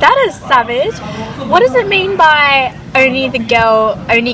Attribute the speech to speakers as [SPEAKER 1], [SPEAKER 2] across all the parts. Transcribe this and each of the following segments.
[SPEAKER 1] That is savage. What does it mean by only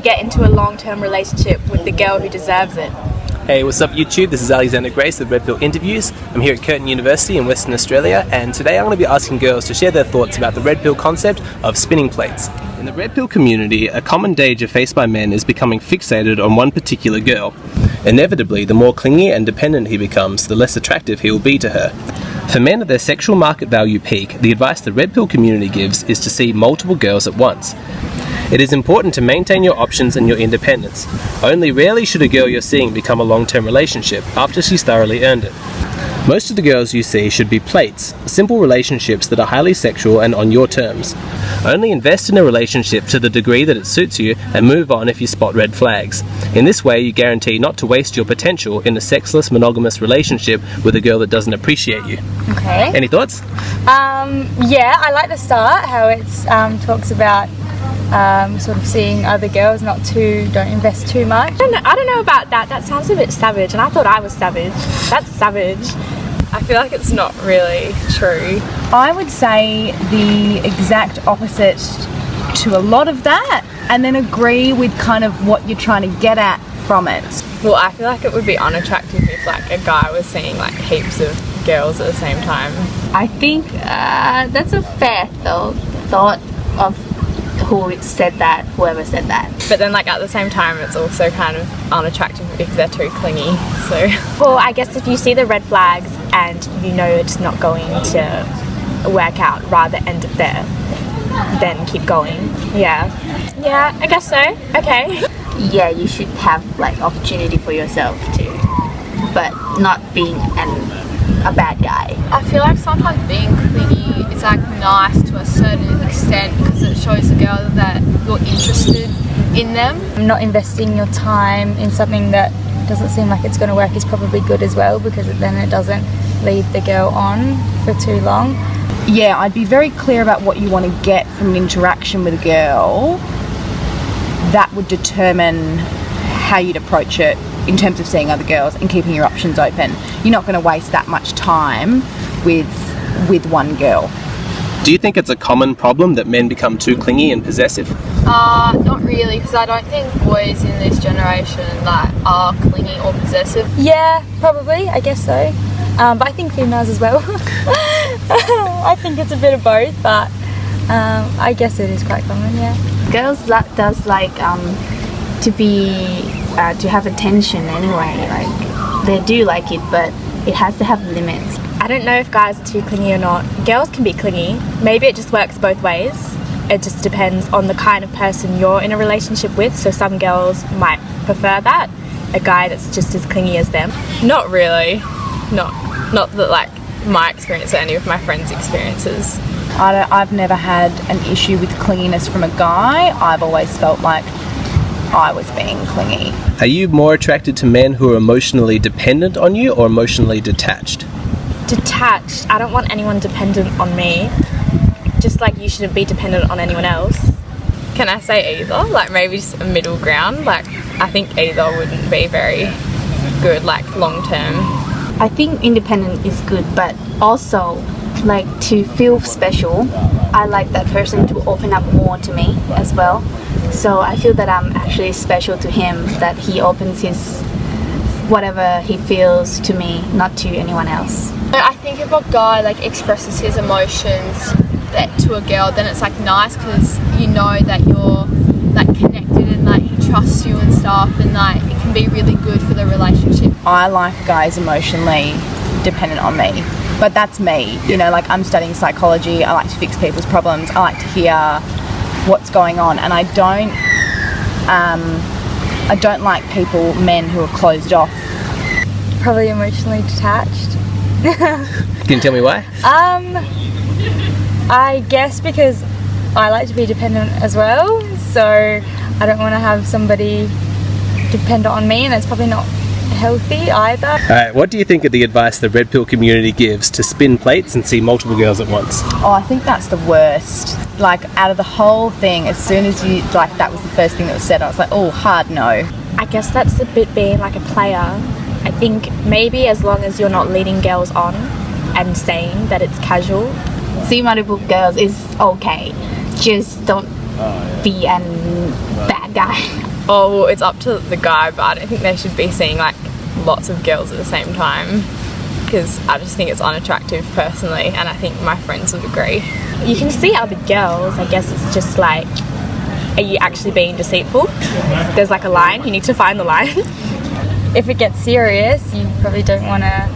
[SPEAKER 1] get into a long-term relationship with the girl who deserves it?
[SPEAKER 2] Hey, what's up YouTube? This is Alexander Grace with Red Pill Interviews. I'm here at Curtin University in Western Australia, and today I'm going to be asking girls to share their thoughts about the Red Pill concept of spinning plates. In the Red Pill community, a common danger faced by men is becoming fixated on one particular girl. Inevitably, the more clingy and dependent he becomes, the less attractive he will be to her. For men at their sexual market value peak, the advice the Red Pill community gives is to see multiple girls at once. It is important to maintain your options and your independence. Only rarely should a girl you're seeing become a long-term relationship after she's thoroughly earned it. Most of the girls you see should be plates, simple relationships that are highly sexual and on your terms. Only invest in a relationship to the degree that it suits you and move on if you spot red flags. In this way, you guarantee not to waste your potential in a sexless, monogamous relationship with a girl that doesn't appreciate you.
[SPEAKER 1] Okay.
[SPEAKER 2] Any thoughts?
[SPEAKER 1] Yeah, I like the start, how it talks about sort of seeing other girls, don't invest too much. I don't know about that. That sounds a bit savage, and I thought I was savage. That's savage.
[SPEAKER 3] I feel like it's not really true.
[SPEAKER 4] I would say the exact opposite to a lot of that, and then agree with kind of what you're trying to get at from it.
[SPEAKER 3] Well, I feel like it would be unattractive if like a guy was seeing like heaps of girls at the same time.
[SPEAKER 5] I think that's a fair thought of whoever said that.
[SPEAKER 3] But then like at the same time it's also kind of unattractive if they're too clingy. So
[SPEAKER 1] well, I guess if you see the red flags and you know it's not going to work out, rather end it there, then keep going. Yeah, I guess so. Okay.
[SPEAKER 5] Yeah, you should have like opportunity for yourself too, but not being a bad guy.
[SPEAKER 6] I feel like sometimes being clingy is like nice to a certain extent because it shows the girl that you're interested in them.
[SPEAKER 1] Not investing your time in something that doesn't seem like it's going to work is probably good as well, because then it doesn't lead the girl on for too long.
[SPEAKER 4] Yeah, I'd be very clear about what you want to get from an interaction with a girl. That would determine how you'd approach it in terms of seeing other girls and keeping your options open. You're not going to waste that much time with one girl.
[SPEAKER 2] Do you think it's a common problem that men become too clingy and possessive?
[SPEAKER 6] Not really, because I don't think boys in this generation like are clingy or possessive.
[SPEAKER 1] Yeah, probably, I guess so. But I think females as well. I think it's a bit of both, but I guess it is quite common, yeah.
[SPEAKER 5] Girls does like to have attention anyway. Like they do like it, but it has to have limits.
[SPEAKER 1] I don't know if guys are too clingy or not. Girls can be clingy. Maybe it just works both ways. It just depends on the kind of person you're in a relationship with. So some girls might prefer that, a guy that's just as clingy as them.
[SPEAKER 3] Not really. Not that like my experience or any of my friends' experiences.
[SPEAKER 4] I've never had an issue with clinginess from a guy. I've always felt like I was being clingy.
[SPEAKER 2] Are you more attracted to men who are emotionally dependent on you or emotionally detached?
[SPEAKER 1] Detached. I don't want anyone dependent on me. Just like you shouldn't be dependent on anyone else.
[SPEAKER 3] Can I say either? Like maybe just a middle ground? Like I think either wouldn't be very good, like long term.
[SPEAKER 5] I think independent is good, but also like to feel special. I like that person to open up more to me as well. So I feel that I'm actually special to him, that he opens his whatever he feels to me, not to anyone else.
[SPEAKER 6] I think if a guy like expresses his emotions to a girl, then it's like nice because you know that you're like connected and like he trusts you and stuff, and like it can be really good for the relationship.
[SPEAKER 4] I like guys emotionally dependent on me, but that's me. You know, like I'm studying psychology. I like to fix people's problems. I like to hear what's going on, and I don't like men who are closed off.
[SPEAKER 1] Probably emotionally detached.
[SPEAKER 2] Can you tell me why?
[SPEAKER 1] I guess because I like to be dependent as well, so I don't want to have somebody dependent on me, and it's probably not healthy either.
[SPEAKER 2] Alright, what do you think of the advice the Red Pill community gives to spin plates and see multiple girls at once?
[SPEAKER 4] Oh, I think that's the worst. Like, out of the whole thing, as soon as you, like, that was the first thing that was said, I was like, oh, hard no.
[SPEAKER 1] I guess that's the bit being like a player. I think maybe as long as you're not leading girls on and saying that it's casual,
[SPEAKER 5] see multiple girls is okay. Just don't be a bad guy.
[SPEAKER 3] Oh, well, it's up to the guy, but I don't think they should be seeing like lots of girls at the same time, because I just think it's unattractive personally, and I think my friends would agree.
[SPEAKER 1] You can see other girls. I guess it's just like, are you actually being deceitful? There's like a line. You need to find the line.
[SPEAKER 7] If it gets serious, you probably don't want to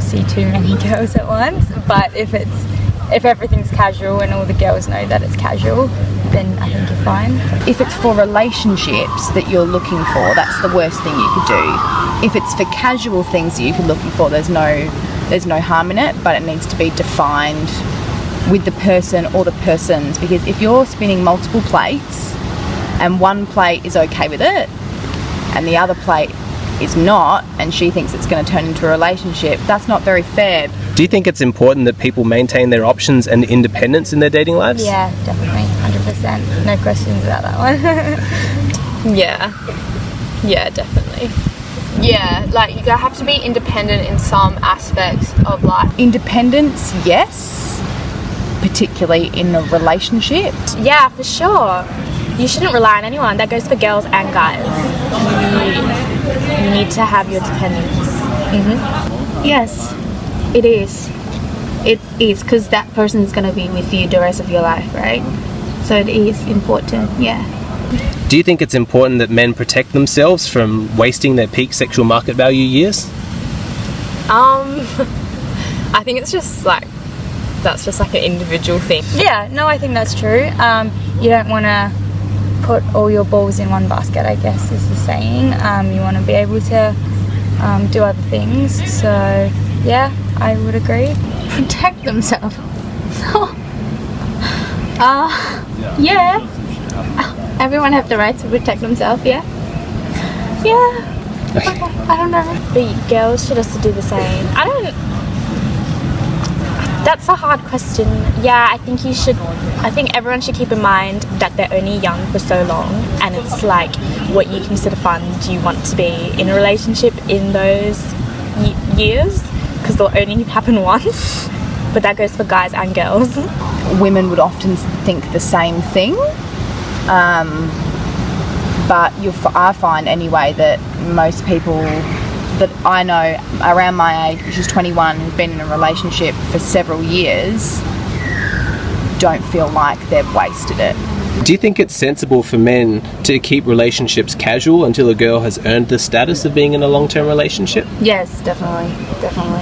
[SPEAKER 7] see too many girls at once. But if everything's casual and all the girls know that it's casual, then I think you're fine.
[SPEAKER 4] If it's for relationships that you're looking for, that's the worst thing you could do. If it's for casual things that you're looking for, there's no harm in it, but it needs to be defined with the person or the persons, because if you're spinning multiple plates and one plate is okay with it and the other plate is not, and she thinks it's going to turn into a relationship, that's not very fair.
[SPEAKER 2] Do you think it's important that people maintain their options and independence in their dating lives?
[SPEAKER 7] Yeah, definitely, 100%. No questions about that one.
[SPEAKER 3] Yeah, definitely.
[SPEAKER 6] Yeah, like you have to be independent in some aspects of life.
[SPEAKER 4] Independence, yes, particularly in a relationship.
[SPEAKER 1] Yeah, for sure. You shouldn't rely on anyone. That goes for girls and guys. You need to have your dependence.
[SPEAKER 5] Yes, it is. It is, because that person is going to be with you the rest of your life, right? So it is important, yeah.
[SPEAKER 2] Do you think it's important that men protect themselves from wasting their peak sexual market value years?
[SPEAKER 3] I think it's just like, that's just like an individual thing.
[SPEAKER 7] Yeah, no, I think that's true. You don't want to put all your balls in one basket, I guess is the saying. You want to be able to do other things. So, yeah, I would agree.
[SPEAKER 5] Protect themselves. Yeah. Everyone have the right to protect themselves, yeah? Yeah. I don't know.
[SPEAKER 1] But girls should also do the same. That's a hard question. Yeah, I think everyone should keep in mind that they're only young for so long, and it's like what you consider fun. Do you want to be in a relationship in those years? Because they'll only happen once. But that goes for guys and girls.
[SPEAKER 4] Women would often think the same thing. But I find anyway that most people that I know around my age, which is 21, who've been in a relationship for several years, don't feel like they've wasted it.
[SPEAKER 2] Do you think it's sensible for men to keep relationships casual until a girl has earned the status of being in a long-term relationship?
[SPEAKER 5] Yes, definitely,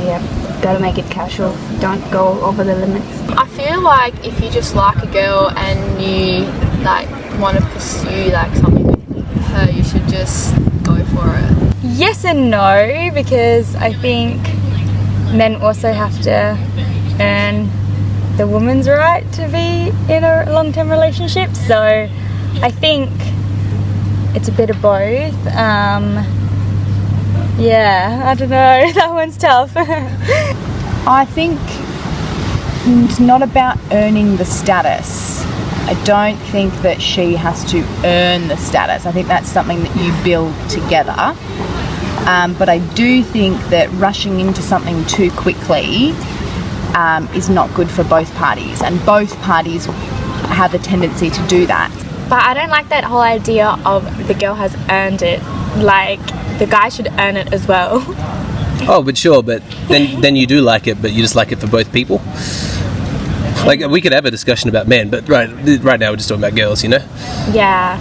[SPEAKER 5] yeah. Gotta make it casual. Don't go over the limits.
[SPEAKER 6] I feel like if you just like a girl and you like want to pursue like something with her, you should just go for it.
[SPEAKER 7] Yes and no, because I think men also have to earn the woman's right to be in a long-term relationship. So I think it's a bit of both. Yeah, I don't know. That one's tough.
[SPEAKER 4] I think it's not about earning the status. I don't think that she has to earn the status. I think that's something that you build together. But I do think that rushing into something too quickly is not good for both parties, and both parties have a tendency to do that.
[SPEAKER 1] But I don't like that whole idea of the girl has earned it. Like, the guy should earn it as well.
[SPEAKER 2] Oh, but sure, but then you do like it, but you just like it for both people? Like, we could have a discussion about men, but right now we're just talking about girls, you know?
[SPEAKER 1] Yeah.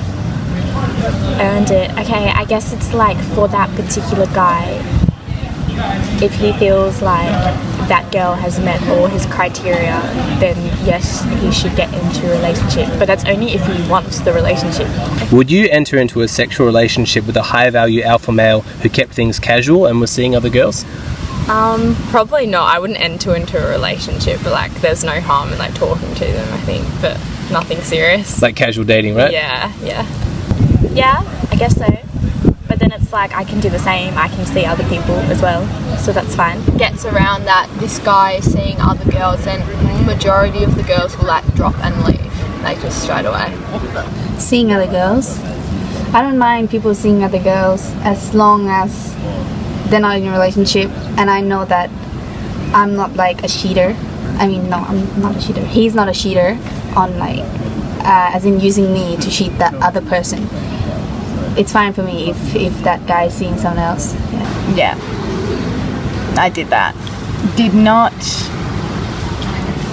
[SPEAKER 1] Earned it. Okay, I guess it's like for that particular guy, if he feels like that girl has met all his criteria, then yes, he should get into a relationship. But that's only if he wants the relationship.
[SPEAKER 2] Would you enter into a sexual relationship with a high-value alpha male who kept things casual and was seeing other girls?
[SPEAKER 3] Probably not. I wouldn't enter into a relationship, but like there's no harm in like talking to them, I think, but nothing serious.
[SPEAKER 2] Like casual dating, right?
[SPEAKER 3] Yeah.
[SPEAKER 1] Yeah, I guess so. But then it's like I can do the same. I can see other people as well, so that's fine.
[SPEAKER 6] Gets around that this guy is seeing other girls, and majority of the girls will like drop and leave, like just straight away.
[SPEAKER 5] Seeing other girls. I don't mind people seeing other girls as long as they're not in a relationship, and I know that I'm not like a cheater I mean, no, I'm not a cheater. He's not a cheater on like, as in using me to cheat that other person. It's fine for me if that guy is seeing someone else.
[SPEAKER 4] Yeah, I did that. Did not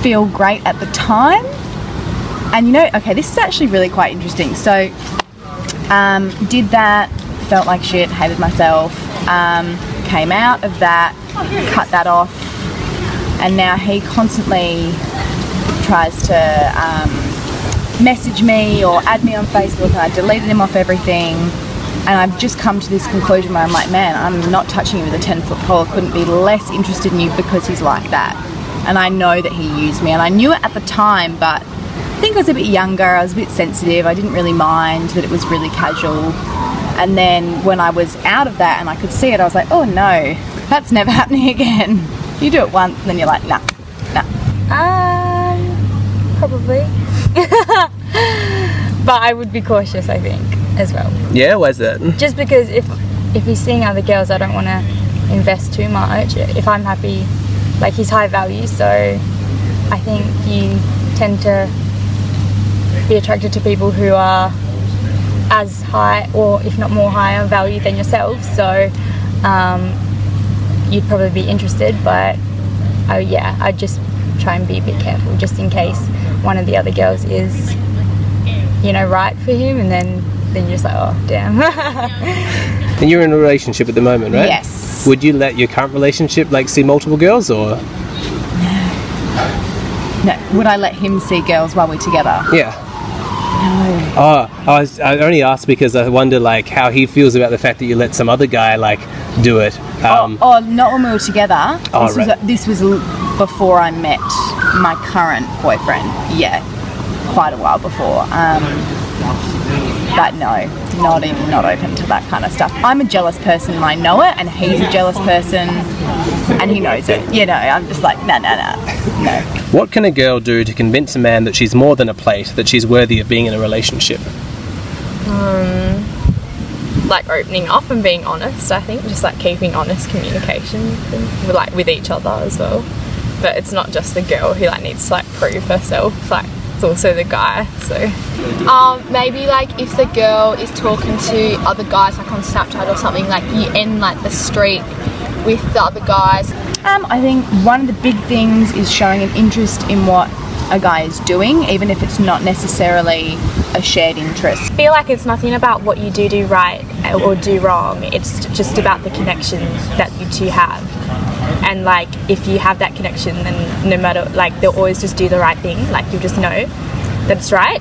[SPEAKER 4] feel great at the time. And you know, okay, this is actually really quite interesting. So, did that, felt like shit, hated myself, came out of that, cut that off, and now he constantly tries to message me or add me on Facebook, and I deleted him off everything. And I've just come to this conclusion where I'm like, man, I'm not touching you with a 10-foot pole. I couldn't be less interested in you because he's like that. And I know that he used me, and I knew it at the time, but I think I was a bit younger, I was a bit sensitive, I didn't really mind that it was really casual. And then when I was out of that and I could see it, I was like, oh no, that's never happening again. You do it once and then you're like, nah.
[SPEAKER 7] Probably. But I would be cautious, I think, as well.
[SPEAKER 2] Yeah, why's that?
[SPEAKER 7] Just because if he's seeing other girls, I don't want to invest too much. If I'm happy, like, he's high value, so I think you tend to be attracted to people who are as high, or if not more higher value than yourself. So you'd probably be interested, but I'd just try and be a bit careful, just in case one of the other girls is, you know, right for him, and then you're just like, oh damn.
[SPEAKER 2] And you're in a relationship at the moment, right?
[SPEAKER 4] Yes.
[SPEAKER 2] Would you let your current relationship like see multiple girls, or?
[SPEAKER 4] No. Would I let him see girls while we're together?
[SPEAKER 2] Yeah.
[SPEAKER 4] No.
[SPEAKER 2] Oh, I only asked because I wonder like how he feels about the fact that you let some other guy like do it.
[SPEAKER 4] Not when we were together.
[SPEAKER 2] Oh,
[SPEAKER 4] This was before I met my current boyfriend. Yeah, quite a while before. But no, not open to that kind of stuff. I'm a jealous person and I know it, and he's a jealous person and he knows it. You know, I'm just like, no.
[SPEAKER 2] What can a girl do to convince a man that she's more than a plate, that she's worthy of being in a relationship?
[SPEAKER 3] Like opening up and being honest. I think just like keeping honest communication with each other as well. But it's not just the girl who like needs to like prove herself. Like, it's also the guy. So
[SPEAKER 6] maybe like if the girl is talking to other guys like on Snapchat or something, like you end like the streak with the other guys.
[SPEAKER 4] I think one of the big things is showing an interest in what a guy is doing, even if it's not necessarily a shared interest.
[SPEAKER 1] I feel like it's nothing about what you do right or do wrong. It's just about the connection that you two have. And like, if you have that connection, then no matter, like, they'll always just do the right thing. Like, you'll just know that it's right.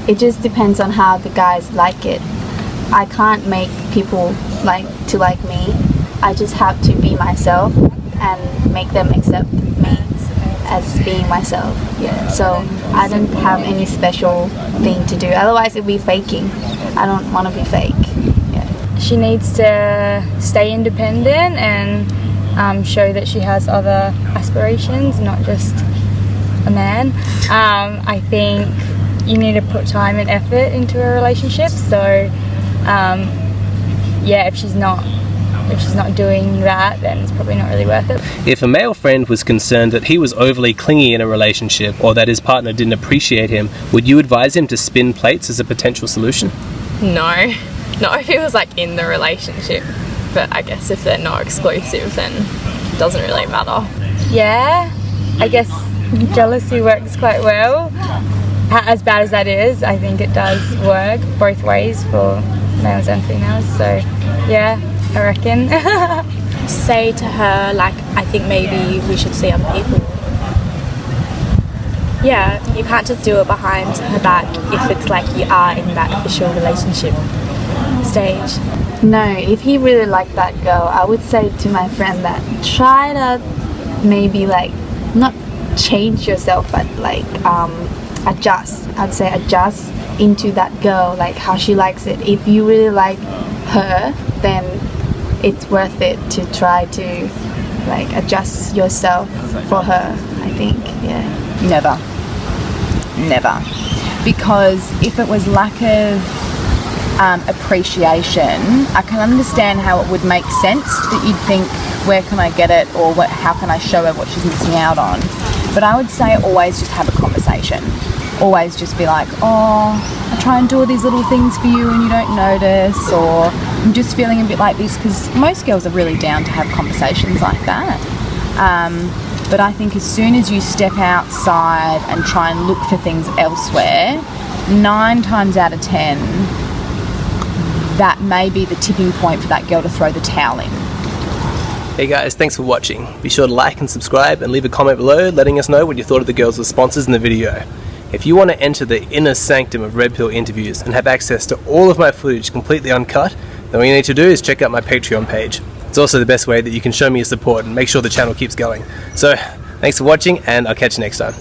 [SPEAKER 5] It just depends on how the guys like it. I can't make people like me. I just have to be myself and make them accept me as being myself. Yeah. So I don't have any special thing to do. Otherwise it'd be faking. I don't want to be fake. Yeah.
[SPEAKER 7] She needs to stay independent and show that she has other aspirations, not just a man. I think you need to put time and effort into a relationship. So if she's not doing that, then it's probably not really worth it.
[SPEAKER 2] If a male friend was concerned that he was overly clingy in a relationship or that his partner didn't appreciate him, would you advise him to spin plates as a potential solution?
[SPEAKER 3] no, not if he was like in the relationship. But I guess if they're not exclusive, then it doesn't really matter.
[SPEAKER 7] Yeah, I guess jealousy works quite well. As bad as that is, I think it does work both ways for males and females. So yeah, I reckon.
[SPEAKER 1] Say to her, like, I think maybe we should see other people. Yeah, you can't just do it behind her back if it's like you are in that official relationship stage.
[SPEAKER 5] No, if he really liked that girl, I would say to my friend that try to maybe like not change yourself, but like adjust. I'd say adjust into that girl, like how she likes it. If you really like her, then it's worth it to try to like adjust yourself for her, I think. Yeah.
[SPEAKER 4] Never. Because if it was lack of appreciation, I can understand how it would make sense that you'd think, where can I get it, or how can I show her what she's missing out on. But I would say always just have a conversation. Always just be like, oh, I try and do all these little things for you and you don't notice, or I'm just feeling a bit like this, because most girls are really down to have conversations like that. But I think as soon as you step outside and try and look for things elsewhere, 9 times out of 10, that may be the tipping point for that girl to throw the towel in.
[SPEAKER 2] Hey guys, thanks for watching. Be sure to like and subscribe and leave a comment below letting us know what you thought of the girls' responses in the video. If you want to enter the inner sanctum of Red Pill interviews and have access to all of my footage completely uncut, then all you need to do is check out my Patreon page. It's also the best way that you can show me your support and make sure the channel keeps going. So, thanks for watching, and I'll catch you next time.